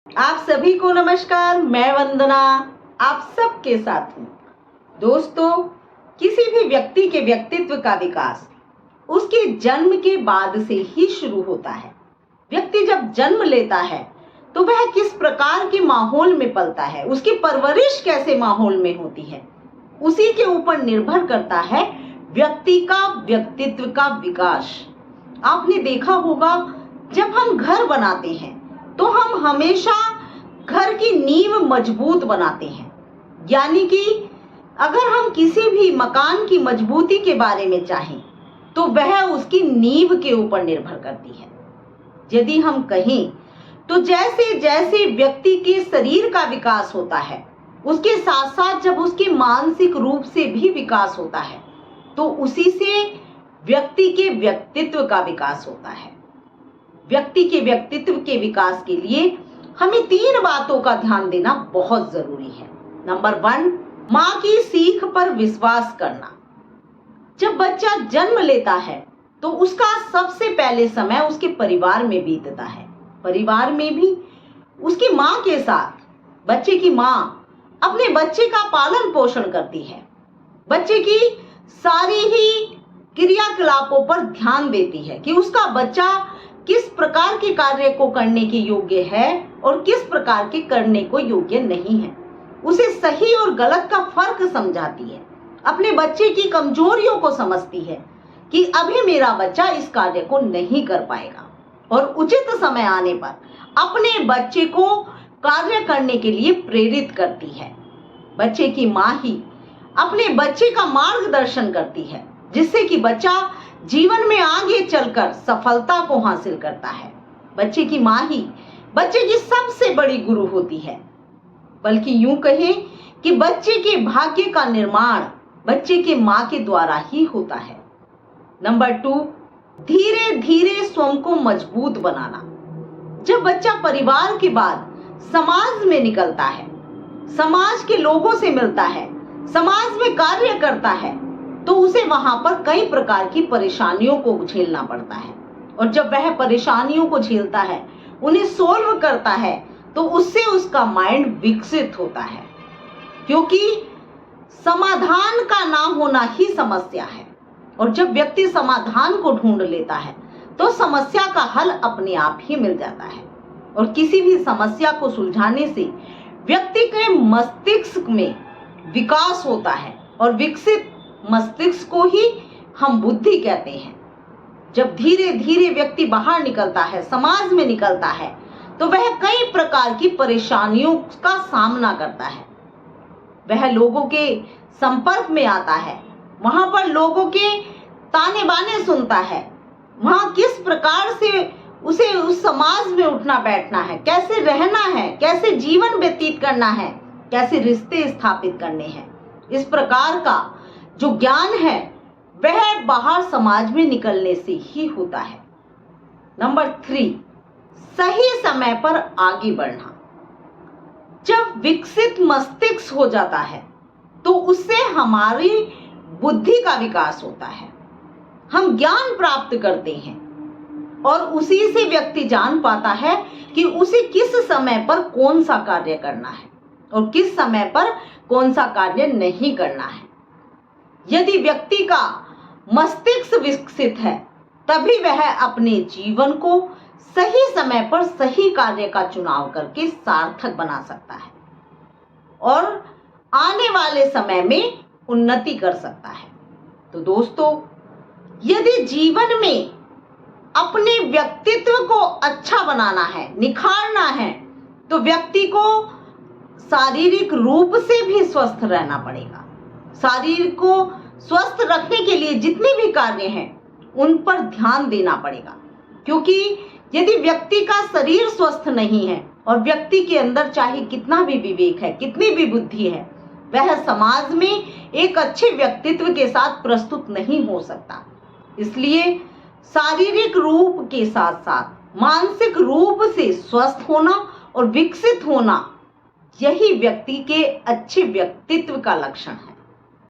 आप सभी को नमस्कार। मैं वंदना आप सबके साथ हूँ। दोस्तों, किसी भी व्यक्ति के व्यक्तित्व का विकास उसके जन्म के बाद से ही शुरू होता है। व्यक्ति जब जन्म लेता है तो वह किस प्रकार के माहौल में पलता है, उसकी परवरिश कैसे माहौल में होती है, उसी के ऊपर निर्भर करता है व्यक्ति का व्यक्तित्व का विकास। आपने देखा होगा, जब हम घर बनाते हैं तो हम हमेशा घर की नींव मजबूत बनाते हैं। यानी कि अगर हम किसी भी मकान की मजबूती के बारे में चाहें तो वह उसकी नींव के ऊपर निर्भर करती है। यदि हम कहें तो जैसे जैसे व्यक्ति के शरीर का विकास होता है, उसके साथ साथ जब उसके मानसिक रूप से भी विकास होता है तो उसी से व्यक्ति के व्यक्तित्व का विकास होता है। व्यक्ति के व्यक्तित्व के विकास के लिए हमें 3 बातों का ध्यान देना बहुत जरूरी है। नंबर 1, माँ की सीख पर विश्वास करना। जब बच्चा जन्म लेता है तो उसका सबसे पहले समय उसके परिवार में बीतता है। परिवार में भी उसकी माँ के साथ बच्चे की माँ अपने बच्चे का पालन पोषण करती है, बच्चे की सारी ही क्रियाकलापों पर ध्यान देती है कि उसका बच्चा किस प्रकार के कार्य को करने के योग्य है और किस प्रकार के करने को योग्य नहीं है। उसे सही और गलत का फर्क समझाती है, अपने बच्चे की कमजोरियों को समझती है कि अभी मेरा बच्चा इस कार्य को नहीं कर पाएगा, और उचित समय आने पर अपने बच्चे को कार्य करने के लिए प्रेरित करती है। बच्चे की माँ ही अपने बच्चे का मार्गदर्शन करती है, जिससे कि बच्चा जीवन में आगे चलकर सफलता को हासिल करता है। बच्चे की माँ ही बच्चे की सबसे बड़ी गुरु होती है। बल्कि यूं कहें कि बच्चे के भाग्य का निर्माण बच्चे के माँ के द्वारा ही होता है। नंबर 2, धीरे धीरे स्वयं को मजबूत बनाना। जब बच्चा परिवार के बाद समाज में निकलता है, समाज के लोगों से मिलता है, समाज में कार्य करता है, तो उसे वहां पर कई प्रकार की परेशानियों को झेलना पड़ता है। और जब वह परेशानियों को झेलता है, उन्हें सोल्व करता है, तो उससे उसका माइंड विकसित होता है। क्योंकि समाधान का ना होना ही समस्या है, और जब व्यक्ति समाधान को ढूंढ लेता है तो समस्या का हल अपने आप ही मिल जाता है। और किसी भी समस्या को सुलझाने से व्यक्ति के मस्तिष्क में विकास होता है, और विकसित मस्तिष्क को ही हम बुद्धि कहते हैं। जब धीरे धीरे व्यक्ति बाहर निकलता है, समाज में निकलता है, तो वह कई प्रकार की परेशानियों का सामना करता है। वह लोगों के संपर्क में आता है, वहां पर लोगों के ताने बाने सुनता है, वहां किस प्रकार से उसे उस समाज में उठना बैठना है, कैसे रहना है, कैसे जीवन व्यतीत करना है, कैसे रिश्ते स्थापित करने हैं। इस प्रकार का जो ज्ञान है वह बाहर समाज में निकलने से ही होता है। नंबर 3, सही समय पर आगे बढ़ना। जब विकसित मस्तिष्क हो जाता है तो उससे हमारी बुद्धि का विकास होता है, हम ज्ञान प्राप्त करते हैं, और उसी से व्यक्ति जान पाता है कि उसे किस समय पर कौन सा कार्य करना है और किस समय पर कौन सा कार्य नहीं करना है। यदि व्यक्ति का मस्तिष्क विकसित है, तभी वह अपने जीवन को सही समय पर सही कार्य का चुनाव करके सार्थक बना सकता है और आने वाले समय में उन्नति कर सकता है। तो दोस्तों, यदि जीवन में अपने व्यक्तित्व को अच्छा बनाना है, निखारना है, तो व्यक्ति को शारीरिक रूप से भी स्वस्थ रहना पड़ेगा। शरीर को स्वस्थ रखने के लिए जितने भी कार्य हैं उन पर ध्यान देना पड़ेगा। क्योंकि यदि व्यक्ति का शरीर स्वस्थ नहीं है और व्यक्ति के अंदर चाहे कितना भी विवेक है, कितनी भी बुद्धि है, वह समाज में एक अच्छे व्यक्तित्व के साथ प्रस्तुत नहीं हो सकता। इसलिए शारीरिक रूप के साथ साथ मानसिक रूप से स्वस्थ होना और विकसित होना, यही व्यक्ति के अच्छे व्यक्तित्व का लक्षण है।